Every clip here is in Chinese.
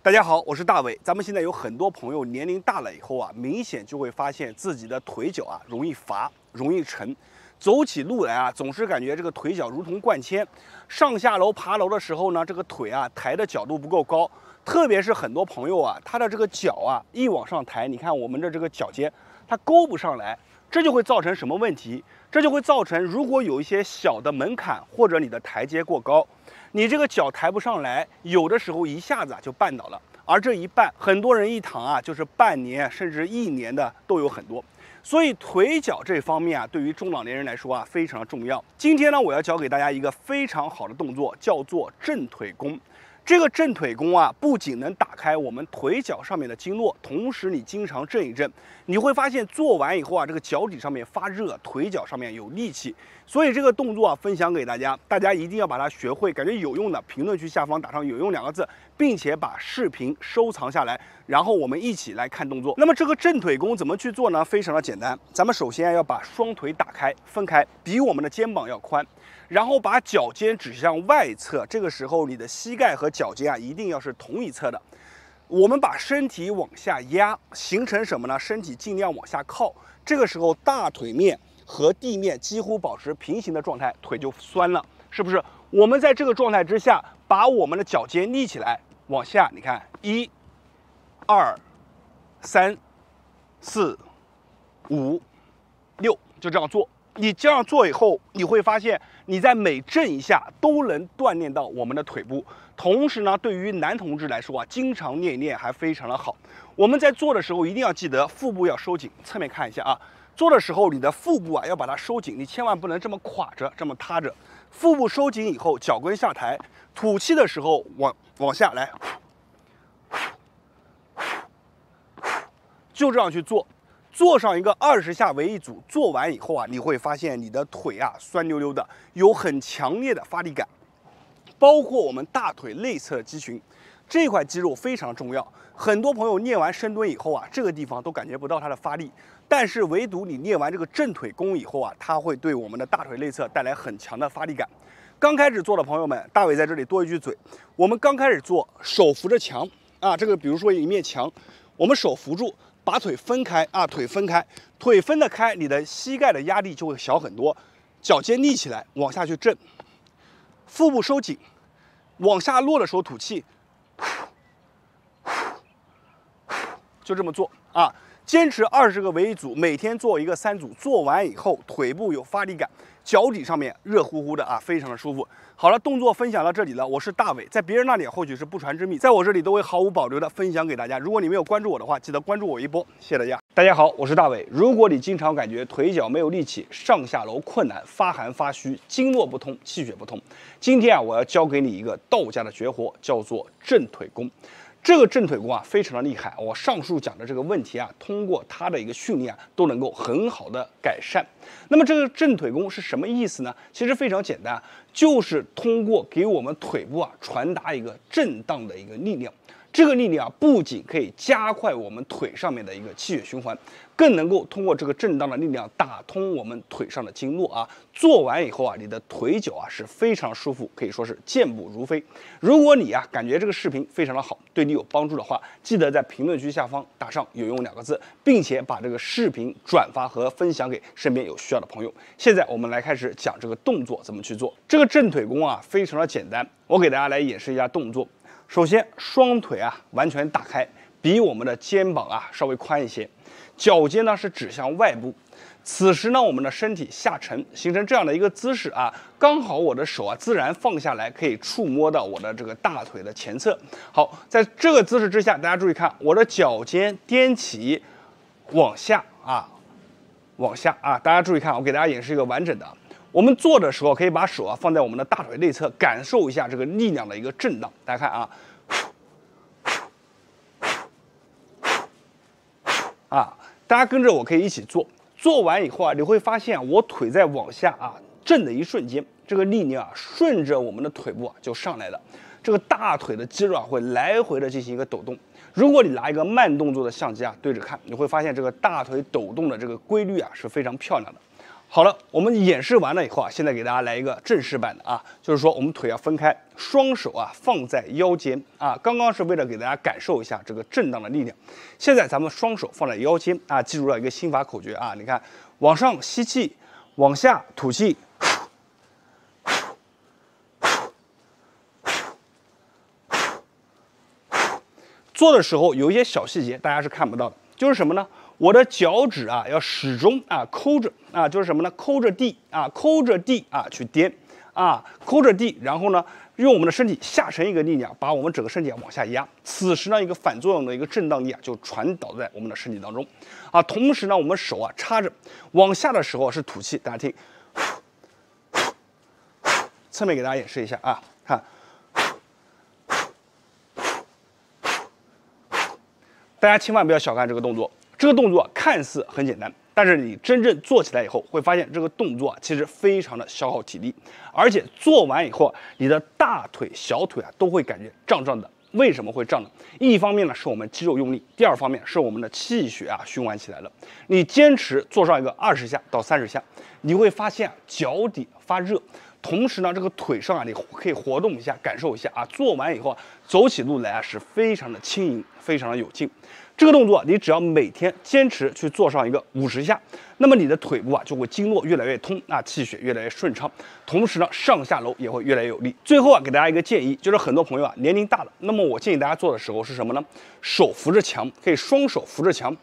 大家好，我是大伟。咱们现在有很多朋友年龄大了以后啊，明显就会发现自己的腿脚啊容易乏、容易沉，走起路来啊总是感觉这个腿脚如同灌铅。上下楼、爬楼的时候呢，这个腿啊抬的角度不够高，特别是很多朋友啊，他的这个脚啊一往上抬，你看我们的这个脚尖，它勾不上来，这就会造成什么问题？这就会造成如果有一些小的门槛或者你的台阶过高。你这个脚抬不上来，有的时候一下子就绊倒了，而这一绊，很多人一躺啊，就是半年甚至1年的都有很多。所以腿脚这方面啊，对于中老年人来说啊，非常重要。今天呢，我要教给大家一个非常好的动作，叫做正腿弓。这个正腿弓啊，不仅能打开我们腿脚上面的经络，同时你经常震一震，你会发现做完以后啊，这个脚底上面发热，腿脚上面有力气。所以这个动作啊，分享给大家，大家一定要把它学会。感觉有用的，评论区下方打上"有用"2个字，并且把视频收藏下来，然后我们一起来看动作。那么这个正腿弓怎么去做呢？非常的简单，咱们首先要把双腿打开，分开，比我们的肩膀要宽。然后把脚尖指向外侧，这个时候你的膝盖和脚尖啊一定要是同一侧的。我们把身体往下压，形成什么呢？身体尽量往下靠，这个时候大腿面和地面几乎保持平行的状态，腿就酸了，是不是？我们在这个状态之下，把我们的脚尖立起来，往下，你看，1、2、3、4、5、6，就这样做。你这样做以后，你会发现你在每震一下都能锻炼到我们的腿部。同时呢，对于男同志来说啊，经常练一练还非常的好。我们在做的时候一定要记得腹部要收紧，侧面看一下啊。做的时候你的腹部啊要把它收紧，你千万不能这么垮着，这么塌着。腹部收紧以后，脚跟下抬，吐气的时候往下来，就这样去做。做上一个20下为一组，做完以后啊，你会发现你的腿啊酸溜溜的，有很强烈的发力感，包括我们大腿内侧的肌群，这块肌肉非常重要。很多朋友练完深蹲以后啊，这个地方都感觉不到它的发力，但是唯独你练完这个正腿弓以后啊，它会对我们的大腿内侧带来很强的发力感。刚开始做的朋友们，大伟在这里多一句嘴，我们刚开始做，手扶着墙啊，这个比如说一面墙，我们手扶住。把腿分开啊，腿分开，腿分得开，你的膝盖的压力就会小很多。脚尖立起来，往下去震，腹部收紧，往下落的时候吐气，就这么做啊。坚持20个为一组，每天做一个3组，做完以后腿部有发力感，脚底上面热乎乎的啊，非常的舒服。好了，动作分享到这里了，我是大伟，在别人那里或许是不传之秘，在我这里都会毫无保留的分享给大家。如果你没有关注我的话，记得关注我一波，谢谢大家。大家好，我是大伟。如果你经常感觉腿脚没有力气，上下楼困难，发寒发虚，经络不通，气血不通，今天啊，我要教给你一个道家的绝活，叫做正腿弓。这个正腿弓啊，非常的厉害。我上述讲的这个问题啊，通过它的一个训练啊，都能够很好的改善。那么这个正腿弓是什么意思呢？其实非常简单，就是通过给我们腿部啊传达一个震荡的一个力量。这个力量啊，不仅可以加快我们腿上面的一个气血循环，更能够通过这个震荡的力量打通我们腿上的经络啊。做完以后啊，你的腿脚啊是非常舒服，可以说是健步如飞。如果你啊感觉这个视频非常的好，对你有帮助的话，记得在评论区下方打上"有用"2个字，并且把这个视频转发和分享给身边有需要的朋友。现在我们来开始讲这个动作怎么去做。这个正腿弓啊非常的简单，我给大家来演示一下动作。首先，双腿啊完全打开，比我们的肩膀啊稍微宽一些，脚尖呢是指向外部。此时呢，我们的身体下沉，形成这样的一个姿势啊，刚好我的手啊自然放下来，可以触摸到我的这个大腿的前侧。好，在这个姿势之下，大家注意看，我的脚尖踮起，往下啊，往下啊，大家注意看，我给大家演示一个完整的。我们做的时候可以把手啊放在我们的大腿内侧，感受一下这个力量的一个震荡。大家看啊，大家跟着我可以一起做。做完以后啊，你会发现我腿在往下啊震的一瞬间，这个力量啊顺着我们的腿部啊就上来了。这个大腿的肌肉啊会来回的进行一个抖动。如果你拿一个慢动作的相机啊对着看，你会发现这个大腿抖动的这个规律啊是非常漂亮的。好了，我们演示完了以后啊，现在给大家来一个正式版的啊，就是说我们腿要分开，双手啊放在腰间啊。刚刚是为了给大家感受一下这个震荡的力量，现在咱们双手放在腰间啊，记住了一个心法口诀啊，你看，往上吸气，往下吐气。做的时候有一些小细节，大家是看不到的，就是什么呢？我的脚趾啊要始终啊抠着啊，就是什么呢？抠着地啊，抠着地啊去颠啊，抠着地，然后呢，用我们的身体下沉一个力量，把我们整个身体往下压。此时呢，一个反作用的一个震荡力啊，就传导在我们的身体当中啊。同时呢，我们手啊插着，往下的时候是吐气，大家听，侧面给大家演示一下啊，看。大家千万不要小看这个动作，这个动作看似很简单，但是你真正做起来以后，会发现这个动作其实非常的消耗体力，而且做完以后，你的大腿、小腿啊都会感觉胀胀的。为什么会胀呢？一方面呢是我们肌肉用力，第二方面是我们的气血啊循环起来了。你坚持做上一个20下到30下，你会发现脚底发热。同时呢，这个腿上啊，你可以活动一下，感受一下啊。做完以后啊，走起路来啊是非常的轻盈，非常的有劲。这个动作你只要每天坚持去做上一个50下，那么你的腿部啊就会经络越来越通啊，气血越来越顺畅。同时呢，上下楼也会越来越有力。最后啊，给大家一个建议，就是很多朋友啊年龄大了，那么我建议大家做的时候是什么呢？手扶着墙，可以双手扶着墙，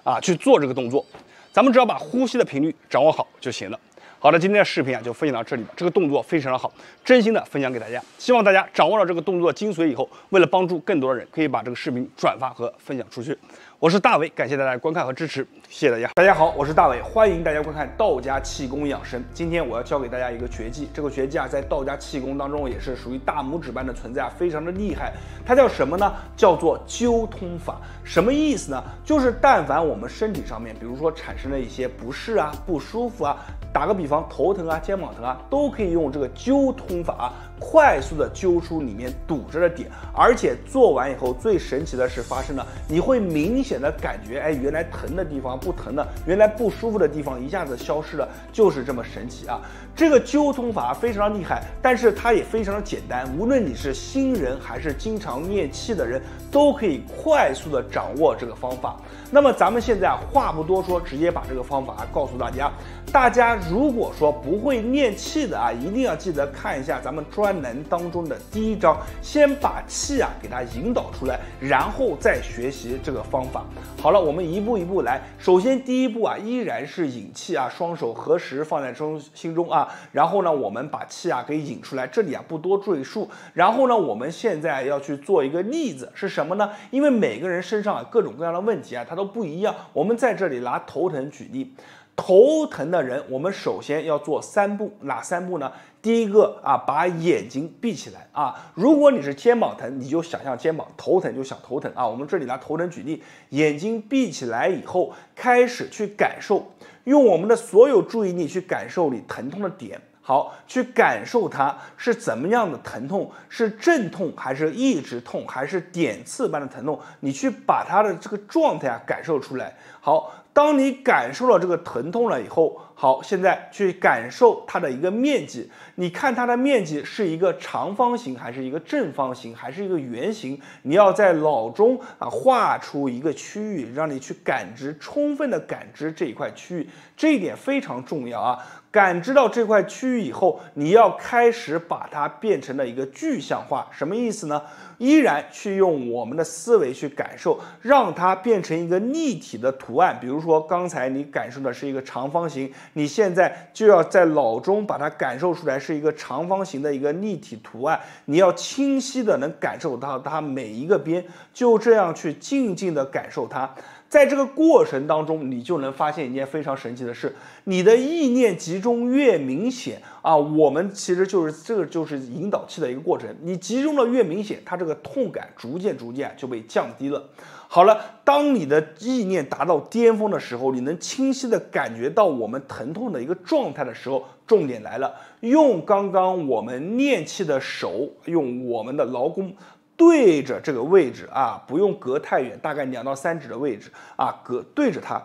啊去做这个动作。咱们只要把呼吸的频率掌握好就行了。好的，今天的视频啊就分享到这里吧。这个动作非常的好，真心的分享给大家。希望大家掌握了这个动作精髓以后，为了帮助更多的人，可以把这个视频转发和分享出去。我是大伟，感谢大家的观看和支持，谢谢大家。大家好，我是大伟，欢迎大家观看道家气功养生。今天我要教给大家一个绝技，这个绝技啊在道家气功当中也是属于大拇指般的存在，非常的厉害。它叫什么呢？叫做灸通法。什么意思呢？就是但凡我们身体上面，比如说产生了一些不适啊、不舒服啊，打个比方，头疼啊、肩膀疼啊，都可以用这个灸通法啊，快速的灸出里面堵着的点。而且做完以后，最神奇的是发生了，你会明显的感觉，哎，原来疼的地方不疼的，原来不舒服的地方一下子消失了，就是这么神奇啊！这个灸通法非常厉害，但是它也非常的简单，无论你是新人还是经常练气的人，都可以快速的掌握这个方法。那么咱们现在啊，话不多说，直接把这个方法告诉大家。大家如果说不会练气的啊，一定要记得看一下咱们专栏当中的第1章，先把气啊给它引导出来，然后再学习这个方法。好了，我们一步一步来。首先第1步啊，依然是引气啊，双手合十放在心中啊，然后呢，我们把气啊给引出来。这里啊不多赘述。然后呢，我们现在要去做一个例子，是什么呢？因为每个人身上啊各种各样的问题啊，它都不一样。我们在这里拿头疼举例。头疼的人，我们首先要做3步，哪3步呢？第1个啊，把眼睛闭起来啊。如果你是肩膀疼，你就想象肩膀；头疼就想头疼啊。我们这里拿头疼举例，眼睛闭起来以后，开始去感受，用我们的所有注意力去感受你疼痛的点。好，去感受它是怎么样的疼痛，是阵痛还是一直痛，还是点刺般的疼痛？你去把它的这个状态啊感受出来。好，当你感受了这个疼痛了以后，好，现在去感受它的一个面积。你看它的面积是一个长方形，还是一个正方形，还是一个圆形？你要在脑中啊画出一个区域，让你去感知，充分的感知这一块区域，这一点非常重要啊。感知到这块区域以后，你要开始把它变成了一个具象化。什么意思呢？依然去用我们的思维去感受，让它变成一个立体的图案。比如说刚才你感受的是一个长方形，你现在就要在脑中把它感受出来是一个长方形的一个立体图案，你要清晰的能感受到它每一个边，就这样去静静的感受它。在这个过程当中，你就能发现一件非常神奇的事，你的意念集中越明显啊，我们其实这个就是引导气的一个过程，你集中的越明显，它这个痛感逐渐就被降低了。好了，当你的意念达到巅峰的时候，你能清晰的感觉到我们疼痛的一个状态的时候，重点来了，用刚刚我们练气的手，用我们的劳宫对着这个位置啊，不用隔太远，大概2到3指的位置啊，对着它。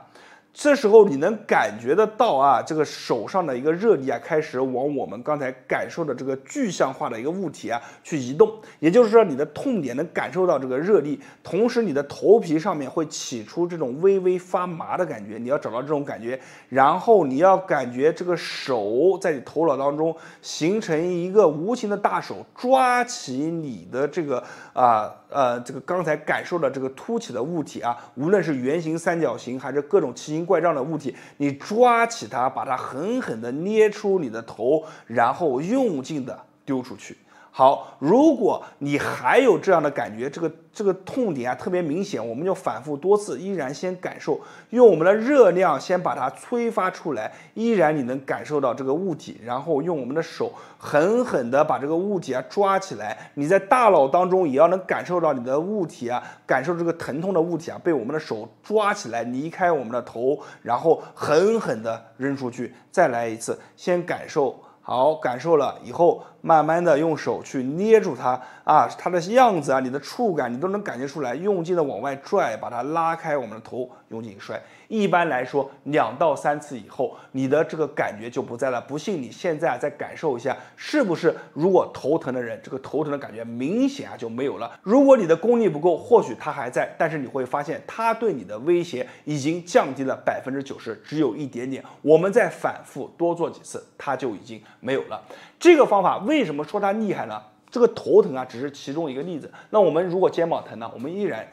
这时候你能感觉得到啊，这个手上的一个热力啊，开始往我们刚才感受的这个具象化的一个物体啊去移动。也就是说，你的痛点能感受到这个热力，同时你的头皮上面会起出这种微微发麻的感觉。你要找到这种感觉，然后你要感觉这个手在你头脑当中形成一个无形的大手，抓起你的这个这个刚才感受的这个凸起的物体啊，无论是圆形、三角形还是各种奇形怪状的物体，你抓起它，把它狠狠地捏出你的头，然后用劲地丢出去。好，如果你还有这样的感觉，这个痛点啊特别明显，我们就反复多次，依然先感受，用我们的热量先把它催发出来，依然你能感受到这个物体，然后用我们的手狠狠地把这个物体啊抓起来，你在大脑当中也要能感受到你的物体啊，感受这个疼痛的物体啊被我们的手抓起来，离开我们的头，然后狠狠地扔出去。再来一次，先感受。好，感受了以后，慢慢的用手去捏住它啊，它的样子啊，你的触感你都能感觉出来，用劲的往外拽，把它拉开我们的头，用劲摔。一般来说，2到3次以后，你的这个感觉就不在了。不信你现在再感受一下，是不是？如果头疼的人，这个头疼的感觉明显啊就没有了。如果你的功力不够，或许它还在，但是你会发现它对你的威胁已经降低了90%，只有一点点。我们再反复多做几次，它就已经没有了。这个方法为什么说它厉害呢？这个头疼啊，只是其中一个例子。那我们如果肩膀疼呢，我们依然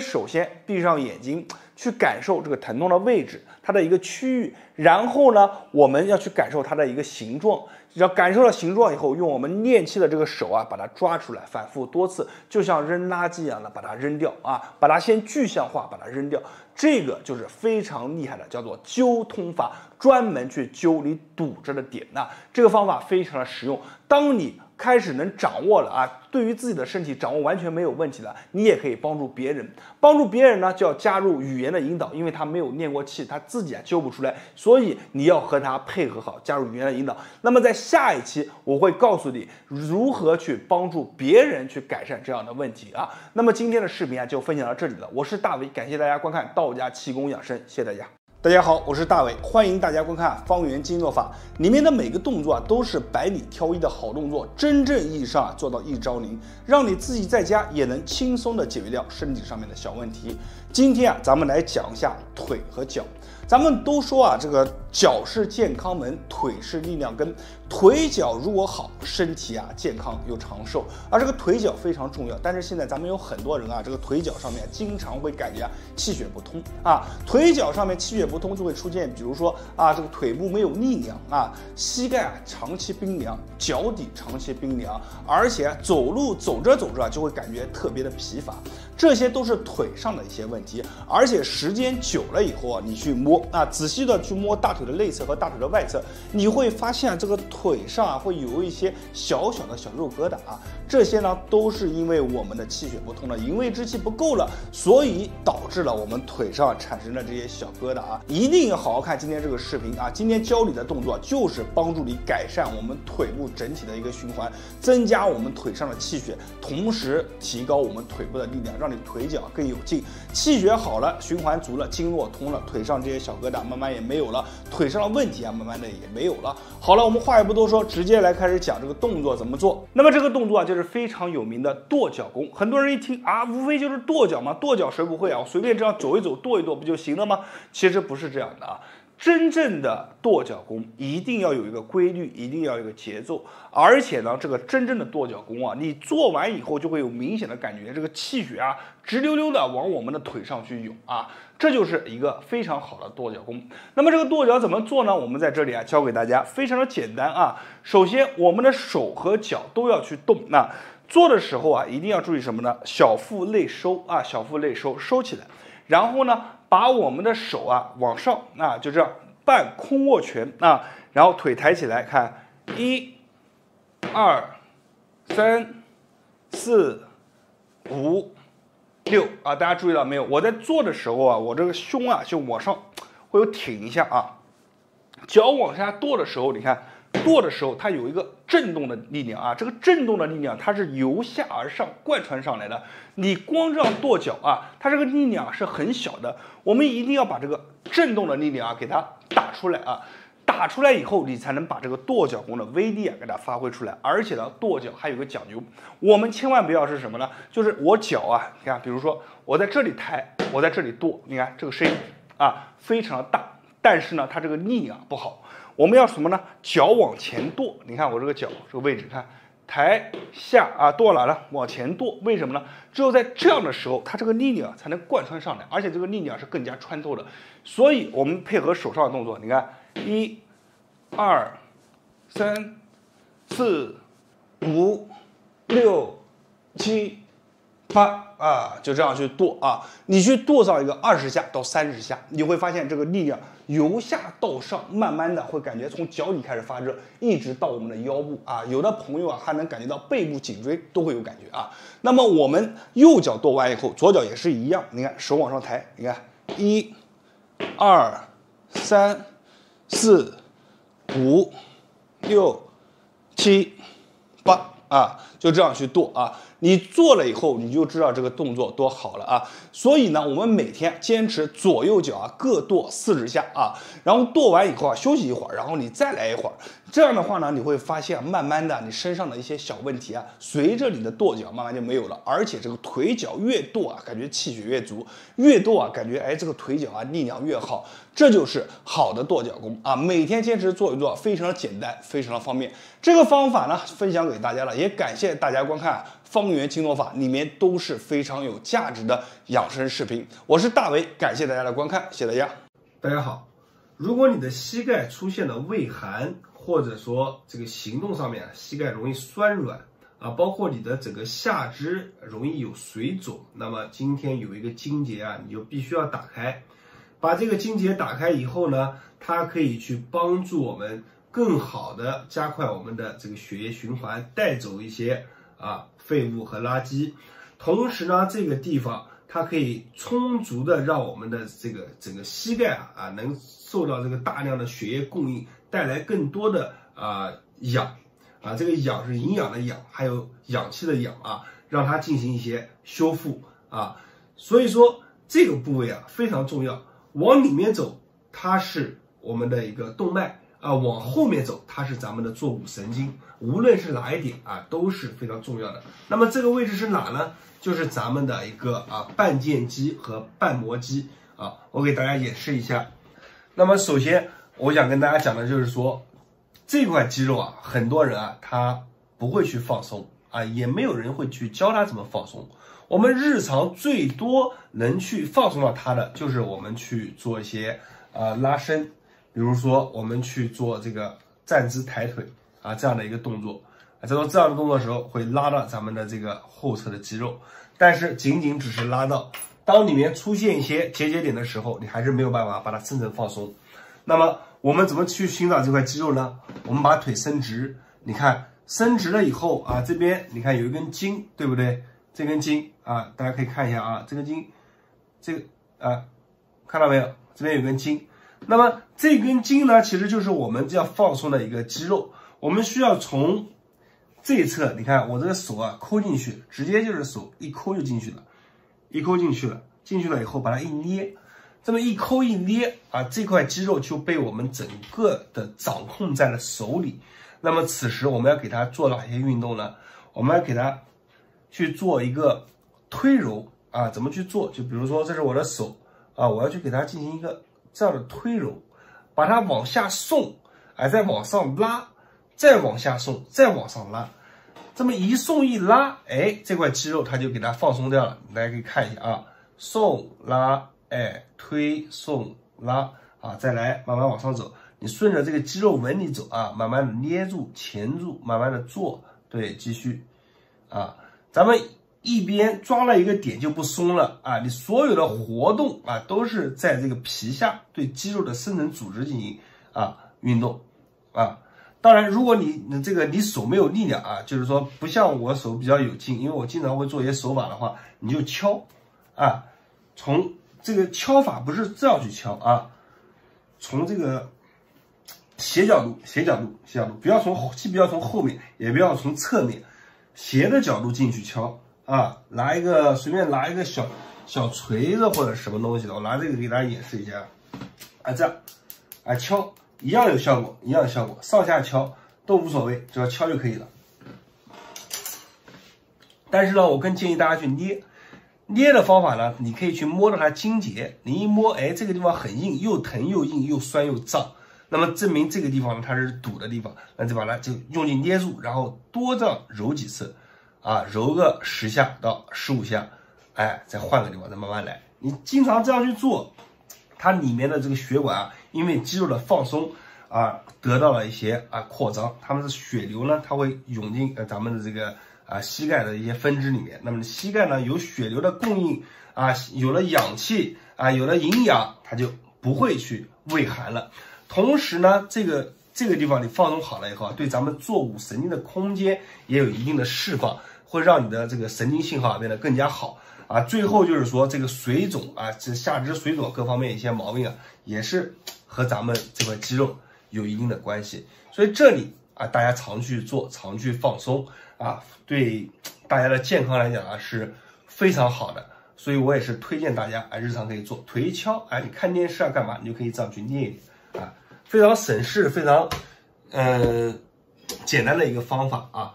首先闭上眼睛，去感受这个疼痛的位置，它的一个区域，然后呢，我们要去感受它的一个形状。只要感受到形状以后，用我们练气的这个手啊，把它抓出来，反复多次，就像扔垃圾一样的把它扔掉啊，把它先具象化，把它扔掉。这个就是非常厉害的，叫做揪通法，专门去揪你堵着的点。那这个方法非常的实用。当你开始能掌握了啊，对于自己的身体掌握完全没有问题了，你也可以帮助别人。帮助别人呢，就要加入语言的引导，因为他没有练过气，他自己啊揪不出来，所以你要和他配合好，加入语言的引导。那么在下一期我会告诉你如何去帮助别人去改善这样的问题啊。那么今天的视频啊就分享到这里了，我是大伟，感谢大家观看道家气功养生，谢谢大家。大家好，我是大伟，欢迎大家观看方圆经络法，里面的每个动作啊都是百里挑一的好动作，真正意义上啊做到一招灵，让你自己在家也能轻松的解决掉身体上面的小问题。今天啊，咱们来讲一下腿和脚。咱们都说啊，这个脚是健康门，腿是力量根。腿脚如果好，身体啊健康又长寿。而这个腿脚非常重要，但是现在咱们有很多人啊，这个腿脚上面经常会感觉气血不通啊，腿脚上面气血不通就会出现，比如说啊，这个腿部没有力量啊，膝盖啊长期冰凉，脚底长期冰凉，而且走路走着走着就会感觉特别的疲乏，这些都是腿上的一些问题。而且时间久了以后啊，你去摸啊，仔细的去摸大腿的内侧和大腿的外侧，你会发现这个腿上啊会有一些小小的小肉疙瘩啊，这些呢都是因为我们的气血不通了，营卫之气不够了，所以导致了我们腿上产生的这些小疙瘩啊。一定要好好看今天这个视频啊，今天教你的动作就是帮助你改善我们腿部整体的一个循环，增加我们腿上的气血，同时提高我们腿部的力量，让你腿脚更有劲。气血好了，循环足了，经络通了，腿上这些小疙瘩慢慢也没有了，腿上的问题啊慢慢的也没有了。好了，我们话也不多说，直接来开始讲这个动作怎么做。那么这个动作啊就是非常有名的跺脚功，很多人一听啊，无非就是跺脚嘛，跺脚谁不会啊？我随便这样走一走，跺一跺不就行了吗？其实不是这样的啊。真正的跺脚功一定要有一个规律，一定要有一个节奏，而且呢，这个真正的跺脚功啊，你做完以后就会有明显的感觉，这个气血啊直溜溜的往我们的腿上去涌啊，这就是一个非常好的跺脚功。那么这个跺脚怎么做呢？我们在这里啊教给大家，非常的简单啊。首先，我们的手和脚都要去动。那做的时候啊，一定要注意什么呢？小腹内收啊，小腹内收，收起来。然后呢，把我们的手啊往上啊，就这样半空握拳啊，然后腿抬起来，看1、2、3、4、5、6啊，大家注意到没有？我在做的时候啊，我这个胸啊就往上会有挺一下啊，脚往下跺的时候，你看跺的时候它有一个震动的力量啊，这个震动的力量它是由下而上贯穿上来的。你光这样跺脚啊，它这个力量是很小的。我们一定要把这个震动的力量啊给它打出来啊，打出来以后，你才能把这个跺脚功的威力啊给它发挥出来。而且呢，跺脚还有个讲究，我们千万不要是什么呢？就是我脚啊，你看，比如说我在这里抬，我在这里跺，你看这个声音啊非常的大，但是呢，它这个力量不好。我们要什么呢？脚往前跺，你看我这个脚这个位置，看抬下啊，跺哪呢？往前跺，为什么呢？只有在这样的时候，它这个力量才能贯穿上来，而且这个力量是更加穿透的。所以我们配合手上的动作，你看1、2、3、4、5、6、7、8啊，就这样去跺啊。你去跺上一个20下到30下，你会发现这个力量由下到上，慢慢的会感觉从脚底开始发热，一直到我们的腰部啊。有的朋友啊还能感觉到背部、颈椎都会有感觉啊。那么我们右脚跺完以后，左脚也是一样，你看手往上抬，你看1、2、3、4、5、6、7、8啊，就这样去跺啊。你做了以后，你就知道这个动作多好了啊！所以呢，我们每天坚持左右脚啊各跺40下啊，然后跺完以后啊休息一会儿，然后你再来一会儿。这样的话呢，你会发现慢慢的你身上的一些小问题啊，随着你的跺脚慢慢就没有了，而且这个腿脚越跺啊，感觉气血越足，越跺啊感觉这个腿脚啊力量越好，这就是好的跺脚功啊！每天坚持做一做，非常的简单，非常的方便。这个方法呢分享给大家了，也感谢大家观看。方圆轻松法里面都是非常有价值的养生视频，我是大为，感谢大家的观看，谢谢大家。大家好，如果你的膝盖出现了畏寒，或者说这个行动上面膝盖容易酸软啊，包括你的整个下肢容易有水肿，那么今天有一个经节啊，你就必须要打开。把这个经节打开以后呢，它可以去帮助我们更好的加快我们的这个血液循环，带走一些废物和垃圾，同时呢，这个地方它可以充足的让我们的这个整个膝盖能受到这个大量的血液供应，带来更多的氧这个氧是营养的氧，还有氧气的氧让它进行一些修复所以说这个部位非常重要。往里面走，它是我们的一个动脉往后面走，它是咱们的坐骨神经。无论是哪一点都是非常重要的。那么这个位置是哪呢？就是咱们的一个半腱肌和半膜肌我给大家演示一下。那么首先我想跟大家讲的就是说，这块肌肉很多人他不会去放松也没有人会去教他怎么放松。我们日常最多能去放松到它的，就是我们去做一些拉伸，比如说我们去做这个站姿抬腿这样的一个动作在做这样的动作的时候，会拉到咱们的这个后侧的肌肉，但是仅仅只是拉到，当里面出现一些结节点的时候，你还是没有办法把它真正放松。那么我们怎么去寻找这块肌肉呢？我们把腿伸直，你看伸直了以后这边你看有一根筋，对不对？这根筋大家可以看一下这根筋，这个看到没有？这边有根筋。那么这根筋呢，其实就是我们要放松的一个肌肉。我们需要从这一侧，你看我这个手抠进去，直接就是手一抠就进去了，一抠进去了，进去了以后把它一捏，这么一抠一捏这块肌肉就被我们整个的掌控在了手里。那么此时我们要给它做哪些运动呢？我们要给它去做一个推揉怎么去做？就比如说这是我的手我要去给它进行一个这样的推揉，把它往下送再往上拉，再往下送，再往上拉，这么一送一拉这块肌肉它就给它放松掉了。大家可以看一下送拉推送拉再来慢慢往上走，你顺着这个肌肉纹理走慢慢的捏住钳住，慢慢的做，对，继续咱们一边抓了一个点就不松了你所有的活动都是在这个皮下对肌肉的深层组织进行运动当然如果你手没有力量就是说不像我手比较有劲，因为我经常会做一些手法的话，你就敲从这个敲法不是这样去敲从这个斜角度，不要从既不要从后面，也不要从侧面，斜的角度进去敲啊，随便拿一个小锤子或者什么东西的，我拿这个给大家演示一下啊，这样啊敲一样有效果，上下敲都无所谓，只要敲就可以了。但是呢，我更建议大家去捏的方法呢，你可以去摸到它筋节，你一摸，哎，这个地方很硬，又疼又硬又酸又胀，那么证明这个地方呢它是堵的地方，那就把它就用力捏住，然后多这样揉几次，啊，揉个10下到15下，哎，再换个地方再慢慢来。你经常这样去做，它里面的这个血管啊，因为肌肉的放松啊，得到了一些扩张，它们的血流呢，它会涌进咱们的这个膝盖的一些分支里面。那么膝盖呢有血流的供应啊，有了氧气啊，有了营养，它就不会去畏寒了。同时呢，这个地方你放松好了以后啊，对咱们坐骨神经的空间也有一定的释放，会让你的这个神经信号变得更加好啊。最后就是说这个水肿啊，这下肢水肿各方面一些毛病啊，也是和咱们这块肌肉有一定的关系。所以这里啊，大家常去做，常去放松啊，对大家的健康来讲啊是非常好的。所以我也是推荐大家日常可以做腿一敲，你看电视干嘛，你就可以这样去捏一捏啊，非常省事，非常简单的一个方法啊。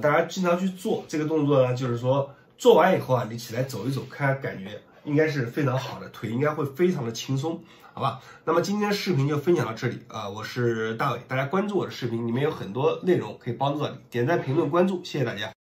大家经常去做这个动作呢，就是说做完以后啊，你起来走一走，看感觉应该是非常好的，腿应该会非常的轻松，好吧？那么今天的视频就分享到这里啊，我是大伟，大家关注我的视频，里面有很多内容可以帮助到你，点赞、评论、关注，谢谢大家。